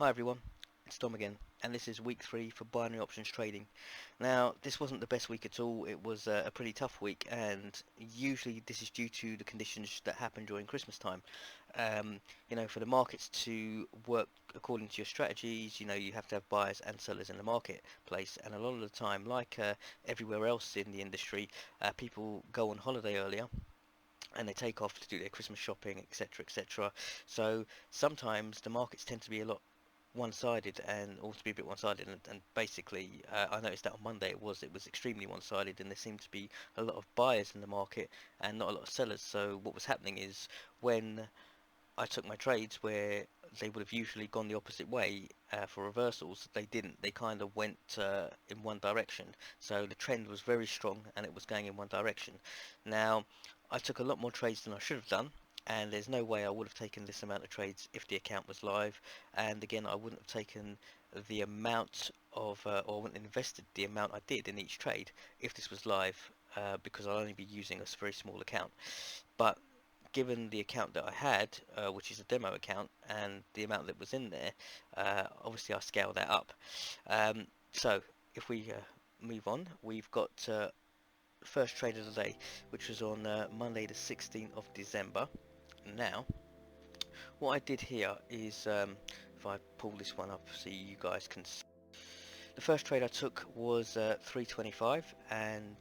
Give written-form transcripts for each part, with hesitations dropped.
Hi everyone, it's Dom again, and this is week 3 for binary options trading. Now, this wasn't the best week at all. It was a pretty tough week, and usually this is due to the conditions that happen during Christmas time. For the markets to work according to your strategies, you have to have buyers and sellers in the marketplace, and a lot of the time, like everywhere else in the industry, people go on holiday earlier and they take off to do their Christmas shopping, etc., etc. So sometimes the markets tend to be a lot one-sided and or to be a bit one-sided, and basically I noticed that on Monday it was extremely one-sided, and there seemed to be a lot of buyers in the market and not a lot of sellers. So what was happening is when I took my trades where they would have usually gone the opposite way for reversals, they didn't. They kind of went in one direction. So the trend was very strong and it was going in one direction. Now, I took a lot more trades than I should have done, and there's no way I would have taken this amount of trades if the account was live. And again, I wouldn't have taken the amount of, or I wouldn't have invested the amount I did in each trade if this was live, because I'll only be using a very small account. But given the account that I had, which is a demo account, and the amount that was in there, obviously I scaled that up. So if we move on, we've got first trade of the day, which was on Monday the 16th of December. Now, what I did here is, if I pull this one up so you guys can see, the first trade I took was 325, and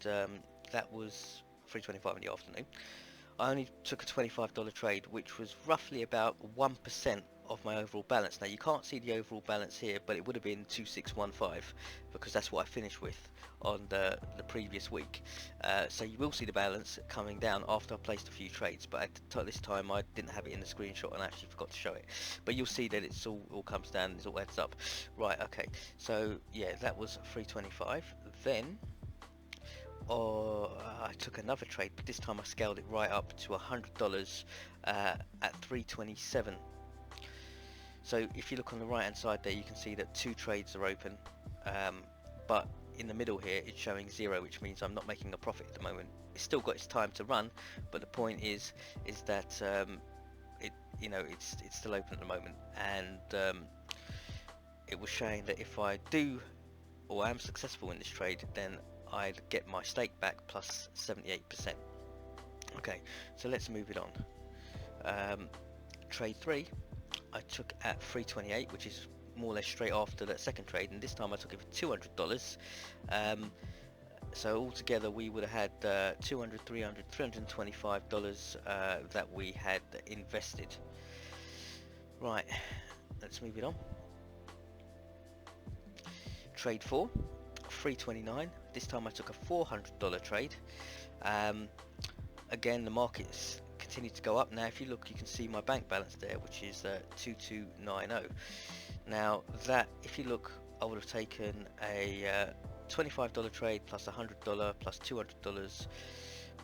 that was 325 in the afternoon. I only took a $25 trade, which was roughly about 1% of my overall balance. Now you can't see the overall balance here, but it would have been 2615 because that's what I finished with on the previous week. So you will see the balance coming down after I placed a few trades, but at this time I didn't have it in the screenshot and I actually forgot to show it. But you'll see that it's all comes down and it all adds up. Right, okay. So yeah, that was 325. Then or I took another trade, but this time I scaled it right up to $100 at 327. So if you look on the right hand side there, you can see that two trades are open, but in the middle here it's showing 0, which means I'm not making a profit at the moment. It's still got its time to run, but the point is that it's still open at the moment, and it was showing that if I do or am successful in this trade, then I'd get my stake back plus 78%. Okay, so let's move it on. Trade 3 I took at 328, which is more or less straight after that second trade, and this time I took it for $200. So altogether we would have had $325 that we had invested. Right, let's move it on. Trade 4, 329. This time I took a $400 trade. Again, the markets continue to go up. Now if you look, you can see my bank balance there, which is 2290. Now that, if you look, I would have taken a $25 trade plus $100 plus $200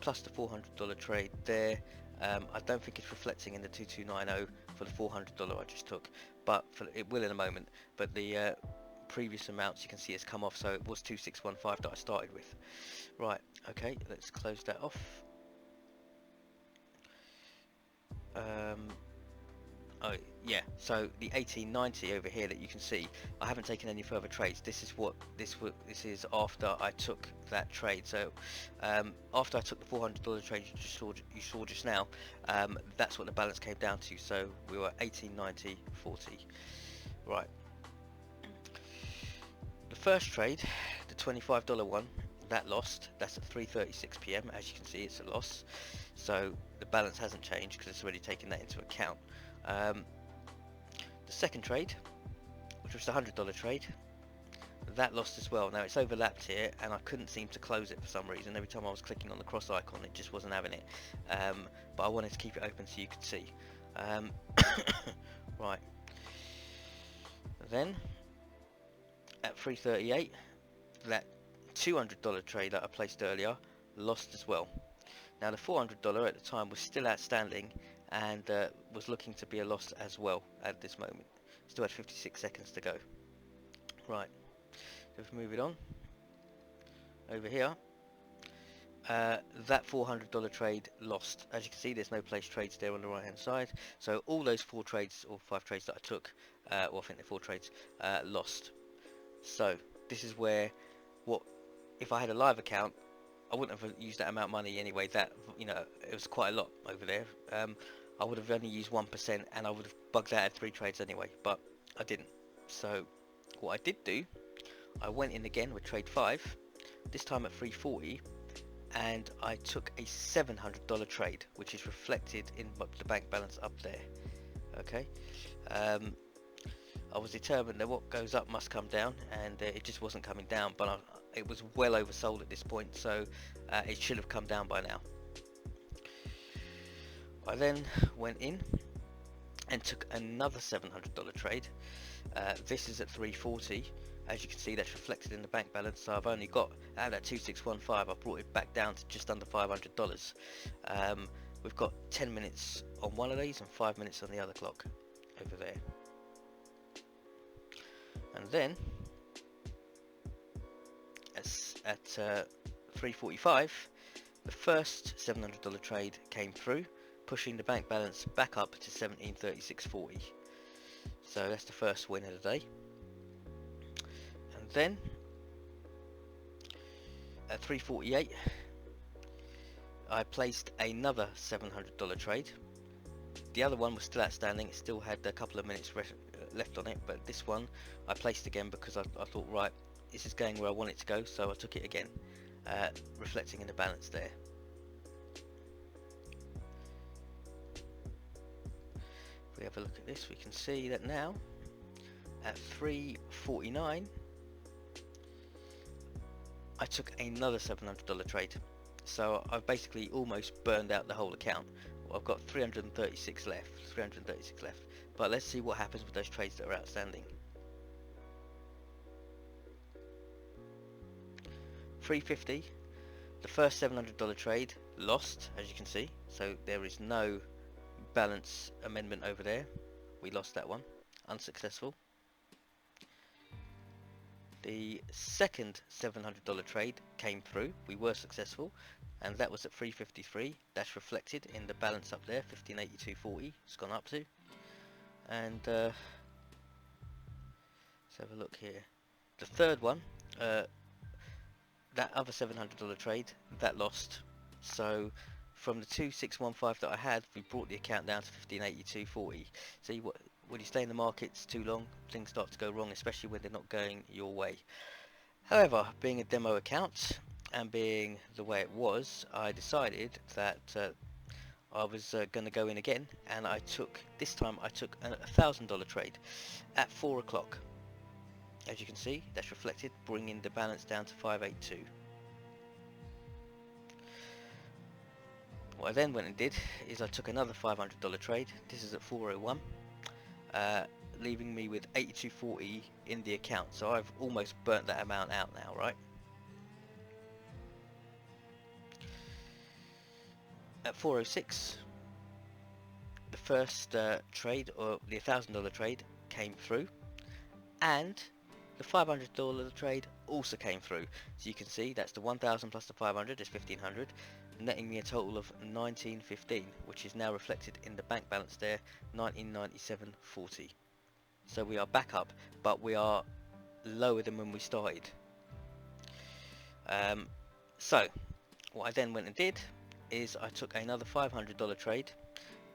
plus the $400 trade there. I don't think it's reflecting in the 2290 for the $400 I just took, but it will in a moment. But the previous amounts you can see has come off, so it was 2615 that I started with. Right, okay, let's close that off. Oh yeah, so the 1890 over here that you can see, I haven't taken any further trades. This is after I took that trade. So after I took the $400 trade you saw just now, that's what the balance came down to. So we were 1890.40. Right. The first trade, the $25 one, that lost. That's at 3:36 p.m. As you can see, it's a loss. So the balance hasn't changed because it's already taken that into account. The second trade, which was the $100 trade, that lost as well. Now it's overlapped here and I couldn't seem to close it for some reason. Every time I was clicking on the cross icon it just wasn't having it, but I wanted to keep it open so you could see. Right, then at 3:38, that $200 trade that I placed earlier lost as well. Now the $400 at the time was still outstanding and was looking to be a loss as well at this moment. Still had 56 seconds to go. Right, let's move it on. Over here, that $400 trade lost. As you can see, there's no place trades there on the right hand side. So all those 4 trades or 5 trades that I took well, I think they're 4 trades, lost. So this is where, what if I had a live account, I wouldn't have used that amount of money anyway. That, you know, it was quite a lot over there. I would have only used 1%, and I would have bugged out at 3 trades anyway, but I didn't. So what I did do, I went in again with trade 5, this time at 340, and I took a $700 trade, which is reflected in the bank balance up there. Okay, I was determined that what goes up must come down, and it just wasn't coming down, but it was well oversold at this point, so it should have come down by now. I then went in and took another $700 trade. This is at 340. As you can see, that's reflected in the bank balance, so I've only got, out of that 2615, I brought it back down to just under $500. We've got 10 minutes on one of these and 5 minutes on the other clock over there. And then at 3:45, the first $700 trade came through, pushing the bank balance back up to 1736.40. So that's the first win of the day. And then at 3:48, I placed another $700 trade. The other one was still outstanding, it still had a couple of minutes left on it, but this one I placed again because I thought, right, this is going where I want it to go, so I took it again, reflecting in the balance there. If we have a look at this, we can see that now at 3:49 I took another $700 trade, so I've basically almost burned out the whole account. I've got 336 left, but let's see what happens with those trades that are outstanding. 350, the first $700 trade lost, as you can see, so there is no balance amendment over there. We lost that one, unsuccessful. The second $700 trade came through, we were successful, and that was at 353. That's reflected in the balance up there, 1582.40 it's gone up to. And let's have a look here. The third one, that other $700 trade, that lost. So from the 2615 that I had, we brought the account down to 1582.40. See, when you stay in the markets too long, things start to go wrong, especially when they're not going your way. However, being a demo account and being the way it was, I decided that I was going to go in again, and this time I took a $1,000 trade at 4 o'clock. As you can see, that's reflected, bringing the balance down to 582. What I then went and did is I took another $500 trade. This is at 401, leaving me with 82.40 in the account. So I've almost burnt that amount out now, right? At 406, the first trade, or the $1,000 trade, came through, and the $500 trade also came through. So you can see that's the 1,000 plus the 500 is 1,500, netting me a total of 1915, which is now reflected in the bank balance there, 1997.40. So we are back up, but we are lower than when we started. So what I then went and did is I took another $500 trade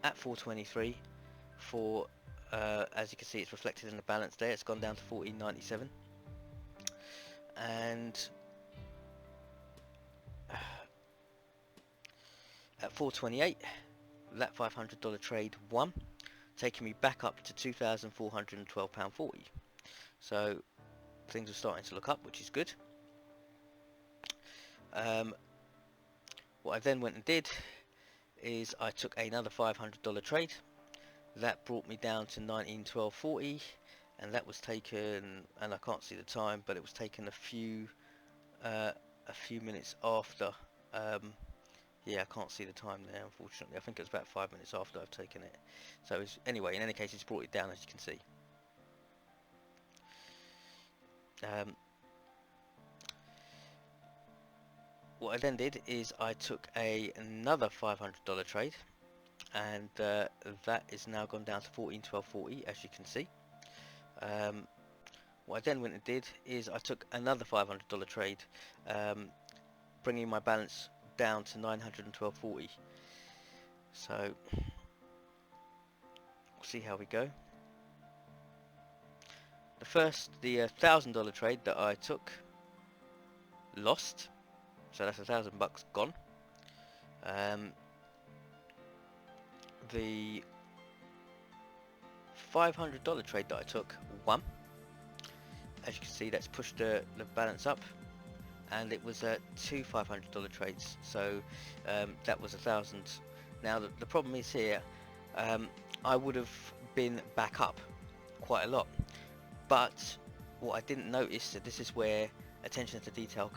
at 423 for, as you can see, it's reflected in the balance there, it's gone down to 14.97, and at 428 that $500 trade won, taking me back up to £2,412.40. So things are starting to look up, which is good. What I then went and did is I took another $500 trade. That brought me down to 1912.40, and that was taken, and I can't see the time, but it was taken a few minutes after. Yeah, I can't see the time there, unfortunately. I think it was about 5 minutes after I've taken it. So anyway, in any case, it's brought it down, as you can see. What I then did is I took another $500 trade, and that is now gone down to 14.12.40, as you can see. What I then went and did is I took another $500 trade, bringing my balance down to 912.40. So we'll see how we go. The $1,000 trade that I took lost, so that's $1,000 gone. The $500 trade that I took won. As you can see, that's pushed the balance up, and it was two $500 trades, so that was 1,000. Now the problem is here, I would have been back up quite a lot, but what I didn't notice, that this is where attention to detail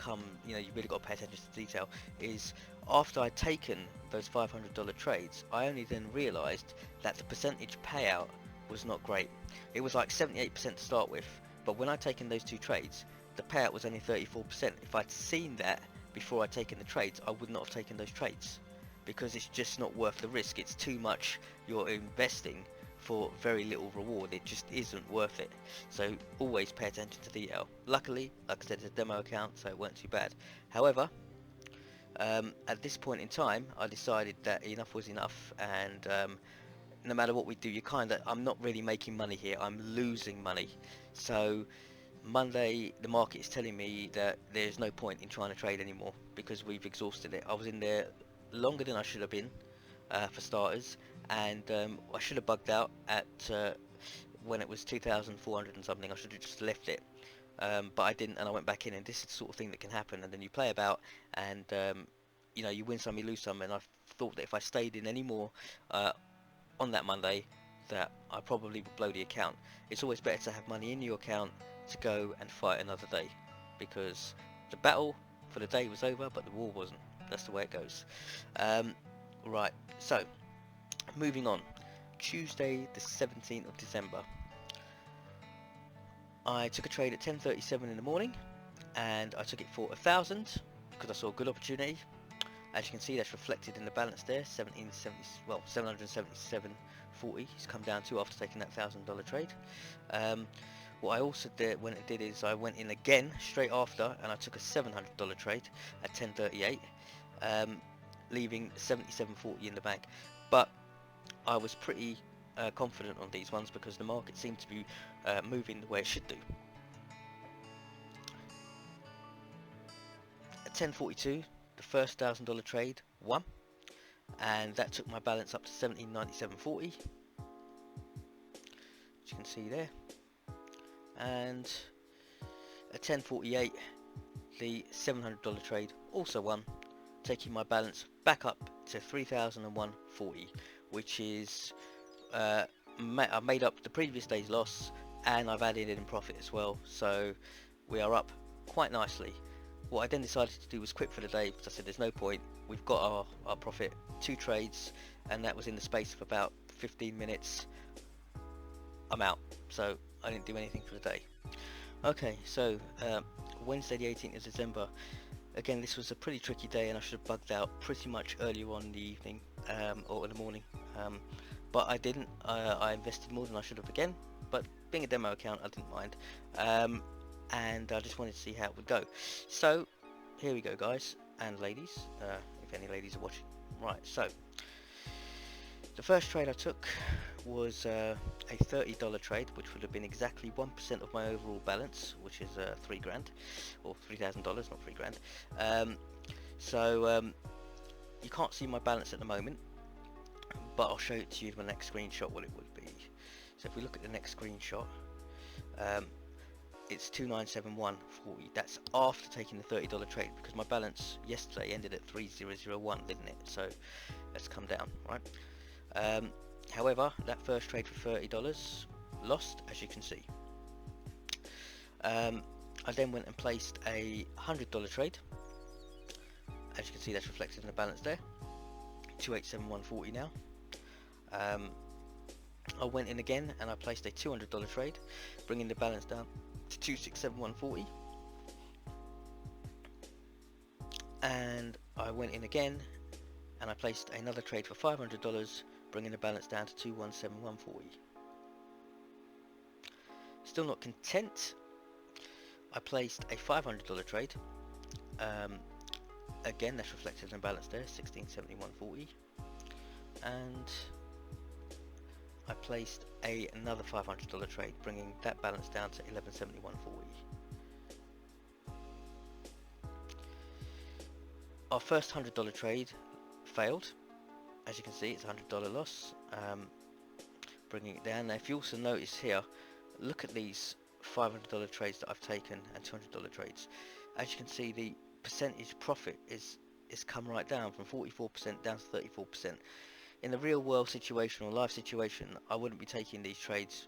you really got to pay attention to detail, is after I'd taken those $500 trades, I only then realised that the percentage payout was not great. It was like 78% to start with, but when I'd taken those two trades, the payout was only 34%. If I'd seen that before I'd taken the trades, I would not have taken those trades, because it's just not worth the risk. It's too much you're investing for very little reward. It just isn't worth it. So always pay attention to detail. Luckily, like I said, it's a demo account, so it weren't too bad. However, at this point in time, I decided that enough was enough, and no matter what we do, I'm not really making money here, I'm losing money. So Monday, the market is telling me that there's no point in trying to trade anymore, because we've exhausted it. I was in there longer than I should have been, for starters, and I should have bugged out at when it was 2,400 and something. I should have just left it, but I didn't, and I went back in, and this is the sort of thing that can happen. And then you play about, and you win some, you lose some, and I thought that if I stayed in any more on that Monday, that I probably would blow the account. It's always better to have money in your account to go and fight another day, because the battle for the day was over, but the war wasn't. That's the way it goes. Right, so moving on. Tuesday the 17th of December, I took a trade at 10:37 in the morning, and I took it for 1,000 because I saw a good opportunity. As you can see, that's reflected in the balance there, 777.40. It's come down to after taking that $1,000 trade. What I also did is I went in again straight after, and I took a $700 trade at 10:38, leaving 77.40 in the bank. But I was pretty confident on these ones, because the market seemed to be moving the way it should do. At 10:42, the first $1,000 trade won, and that took my balance up to 1797.40, as you can see there. And at 10:48, the $700 trade also won, taking my balance back up to 3,001.40, which is I made up the previous day's loss, and I've added in profit as well, so we are up quite nicely. What I then decided to do was quit for the day, because I said there's no point, we've got our profit, 2 trades, and that was in the space of about 15 minutes. I'm out, so I didn't do anything for the day. Okay, so Wednesday the 18th of December, again this was a pretty tricky day, and I should have bugged out pretty much earlier on in the evening, or in the morning, but I didn't. I invested more than I should have again, but being a demo account I didn't mind, and I just wanted to see how it would go. So here we go, guys and ladies, if any ladies are watching. Right, so the first trade I took was a $30 trade, which would have been exactly 1% of my overall balance, which is $3 grand, or $3,000, not $3 grand. You can't see my balance at the moment, but I'll show it to you in the next screenshot what it would be. So if we look at the next screenshot, it's 2,971.40. That's after taking the $30 trade, because my balance yesterday ended at 3,001, didn't it? So let's come down, right? However, that first trade for $30 lost, as you can see. I then went and placed a $100 trade. As you can see, that's reflected in the balance there, 2,871.40 now. I went in again and I placed a $200 trade, bringing the balance down to 2,671.40. And I went in again and I placed another trade for $500, bringing the balance down to 2,171.40. Still not content, I placed a $500 trade. Um, Again, that's reflected in the balance there, 1671.40, and I placed another $500 trade, bringing that balance down to 1171.40. Our first $100 trade failed. As you can see, it's a $100 loss, bringing it down. Now, if you also notice here, look at these $500 trades that I've taken and $200 trades. As you can see, the percentage profit is come right down from 44% down to 34%. In the real world situation or live situation, I wouldn't be taking these trades.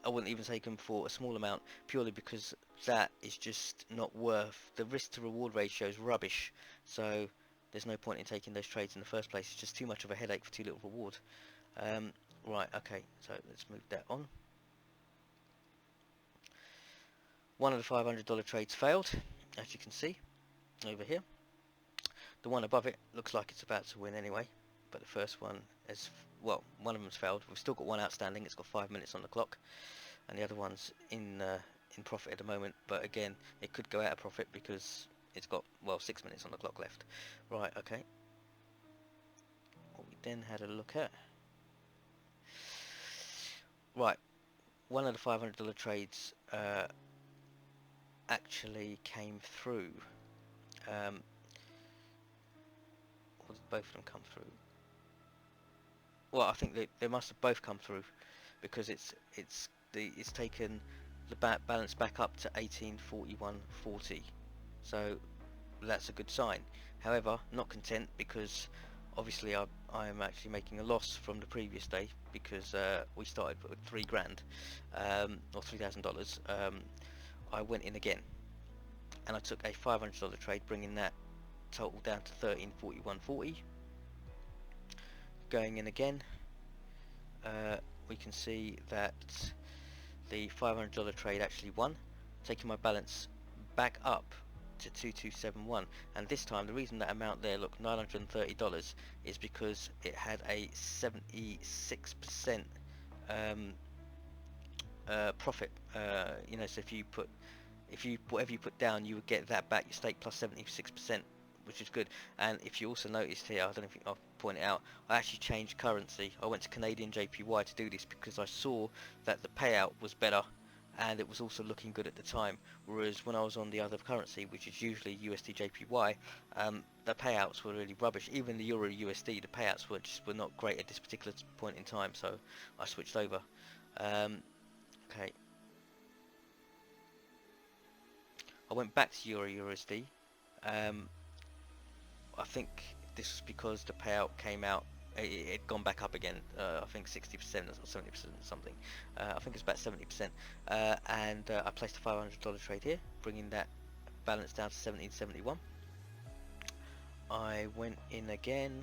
I wouldn't even take them for a small amount, purely because that is just not worth, the risk to reward ratio is rubbish. So there's no point in taking those trades in the first place. It's just too much of a headache for too little reward. Right, okay, so let's move that on. One of the $500 trades failed, as you can see over here. The one above it looks like it's about to win anyway, but the first one has, well, one of them's failed. We've still got one outstanding. It's got 5 minutes on the clock, and the other one's in profit at the moment. But again, it could go out of profit because it's got, well, 6 minutes on the clock left. Right, okay. What we then had a look at. Right, one of the $500 trades actually came through. Or did both of them come through? Well, I think they must have both come through, because it's taken the balance back up to 1841.40. So that's a good sign. However, not content, because obviously I'm actually making a loss from the previous day, because we started with $3,000 or $3,000. I went in again, and I took a $500 trade, bringing that total down to 1341.40. Going in again, we can see that the $500 trade actually won, taking my balance back up to 2271. And this time, the reason that amount there looked $930 is because it had a 76% profit. You know, so if you whatever you put down, you would get that back, your stake plus 76%, which is good. And if you also noticed here, I don't know if I'll point it out, I actually changed currency. I went to Canadian JPY to do this because I saw that the payout was better, and it was also looking good at the time. Whereas when I was on the other currency, which is usually USD JPY, the payouts were really rubbish. Even the Euro USD, the payouts were not great at this particular point in time. So I switched over. Okay. I went back to Euro USD. I think this was because the payout came out, it had gone back up again. I think 60% or 70% something. I think it's about 70%. And I placed a $500 trade here, bringing that balance down to 1771. I went in again,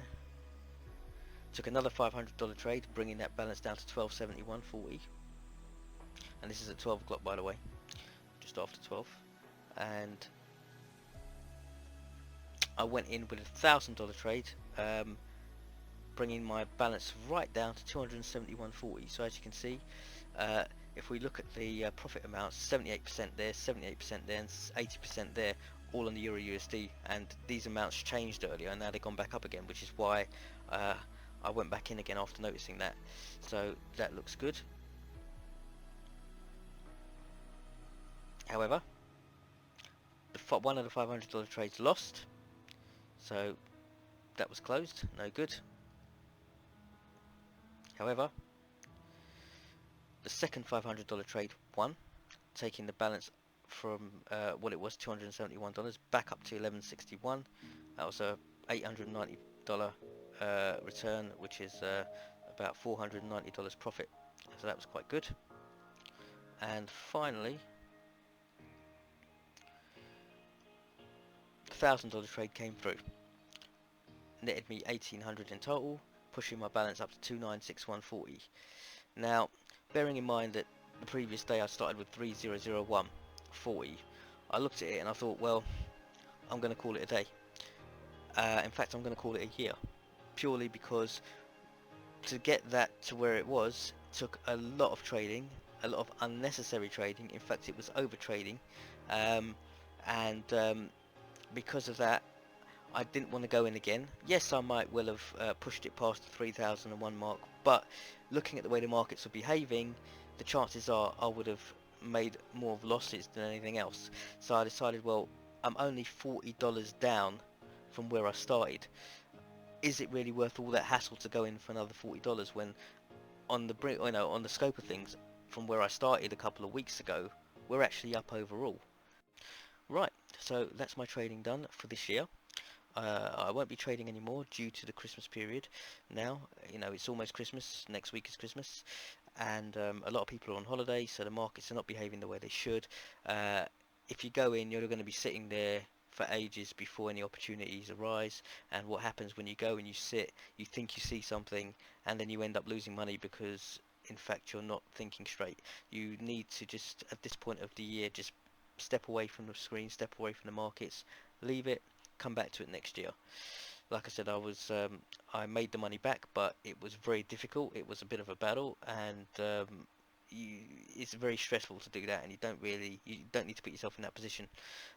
took another $500 trade, bringing that balance down to 1271.40. And this is at 12 o'clock, by the way, just after 12. And I went in with a $1,000 trade, bringing my balance right down to 271.40. So as you can see, if we look at the profit amounts, 78% there, 78% there, and 80% there, all on the Euro USD. And these amounts changed earlier, and now they've gone back up again, which is why I went back in again after noticing that. So that looks good. However, one of the $500 trades lost, so that was closed, no good. However, the second $500 trade won, taking the balance from what it was, $271 back up to $1161. That was a $890 return, which is about $490 profit. So that was quite good. And finally, the $1,000 trade came through, netted me $1,800 in total, pushing my balance up to 2961.40. Now, bearing in mind that the previous day I started with 3001.40, I looked at it and I thought, well, I'm going to call it a day. In fact, I'm going to call it a year, purely because to get that to where it was took a lot of trading, a lot of unnecessary trading. In fact, it was over trading, um, and because of that, I didn't want to go in again. Yes, I might well have pushed it past the 3001 mark, but looking at the way the markets were behaving, the chances are I would have made more of losses than anything else. So I decided, well, I'm only $40 down from where I started. Is it really worth all that hassle to go in for another $40 when on the on the scope of things, from where I started a couple of weeks ago, we're actually up overall. Right, so that's my trading done for this year. I won't be trading anymore due to the Christmas period. Now, it's almost Christmas. Next week is Christmas, and a lot of people are on holiday, so the markets are not behaving the way they should. Uh, if you go in, you're going to be sitting there for ages before any opportunities arise. And what happens when you go and you sit, you think you see something, and then you end up losing money because, in fact, you're not thinking straight. You need to just, at this point of the year, just step away from the screen, step away from the markets, leave it, come back to it next year. Like I said, I made the money back, but it was very difficult. It was a bit of a battle, and it's very stressful to do that, and you don't need to put yourself in that position.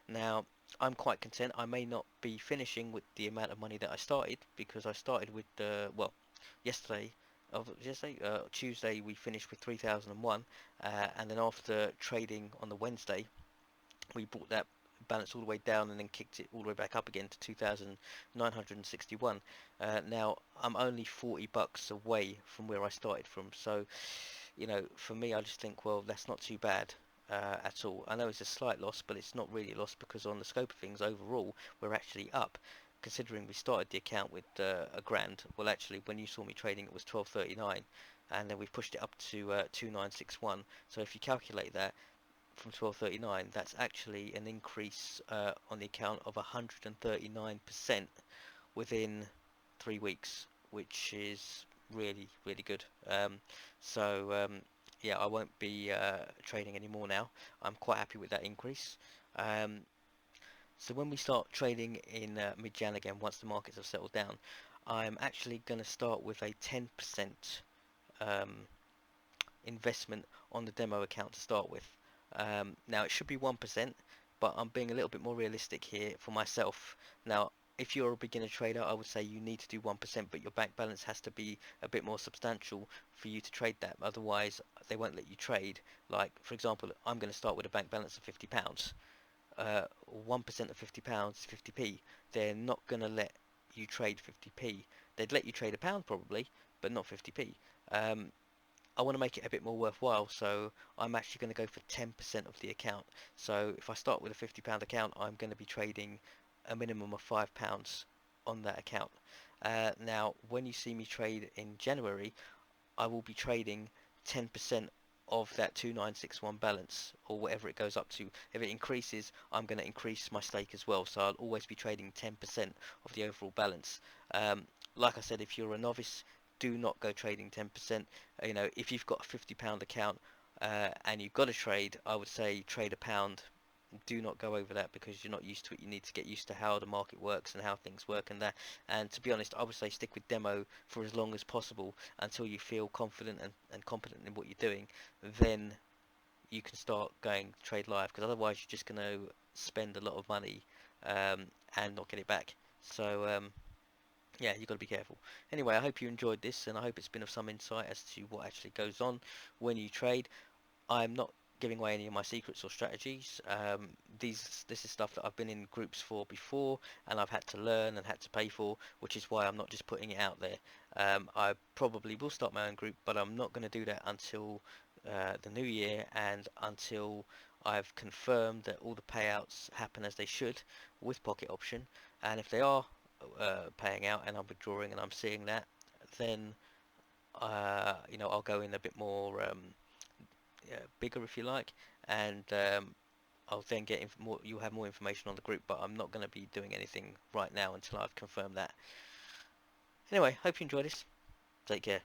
Now, I'm quite content. I may not be finishing with the amount of money that I started, because I started with yesterday. Tuesday we finished with 3001, and then after trading on the Wednesday, we brought that balance all the way down and then kicked it all the way back up again to 2,961. Now I'm only $40 away from where I started from, so for me, I just think, well, that's not too bad at all. I know it's a slight loss, but it's not really a loss, because on the scope of things overall, we're actually up. Considering we started the account with a grand, well, actually, when you saw me trading, it was 12.39, and then we've pushed it up to 2,961. So if you calculate that from 12.39, that's actually an increase on the account of 139% within 3 weeks, which is really, really good. Yeah, I won't be trading anymore now. I'm quite happy with that increase. Um, so when we start trading in mid-Jan again, once the markets have settled down, I'm actually going to start with a 10% um, investment on the demo account to start with. Now it should be 1%, but I'm being a little bit more realistic here for myself. Now, if you're a beginner trader, I would say you need to do 1%, but your bank balance has to be a bit more substantial for you to trade that. Otherwise, they won't let you trade. Like, for example, I'm going to start with a bank balance of £50. 1% of £50 is 50p. They're not going to let you trade 50p. They'd let you trade a pound probably, but not 50p. I want to make it a bit more worthwhile, so I'm actually going to go for 10% of the account. So if I start with a £50 account, I'm going to be trading a minimum of £5 on that account. Now, when you see me trade in January, I will be trading 10% of that 2961 balance, or whatever it goes up to. If it increases, I'm going to increase my stake as well, so I'll always be trading 10% of the overall balance. Like I said, if you're a novice, do not go trading 10%. If you've got a £50 account and you've got to trade, I would say trade a pound. Do not go over that, because you're not used to it. You need to get used to how the market works and how things work and that. And to be honest, I would say stick with demo for as long as possible until you feel confident and competent in what you're doing. Then you can start going trade live, because otherwise you're just going to spend a lot of money and not get it back. So yeah, you've got to be careful. Anyway, I hope you enjoyed this, and I hope it's been of some insight as to what actually goes on when you trade. I'm not giving away any of my secrets or strategies. This is stuff that I've been in groups for before, and I've had to learn and had to pay for, which is why I'm not just putting it out there. I probably will start my own group, but I'm not going to do that until the new year, and until I've confirmed that all the payouts happen as they should with pocket option. And if they are paying out and I'm withdrawing and I'm seeing that, then I'll go in a bit more bigger, if you like, and I'll then get more. You'll have more information on the group, but I'm not going to be doing anything right now until I've confirmed that. Anyway, hope you enjoyed this. Take care.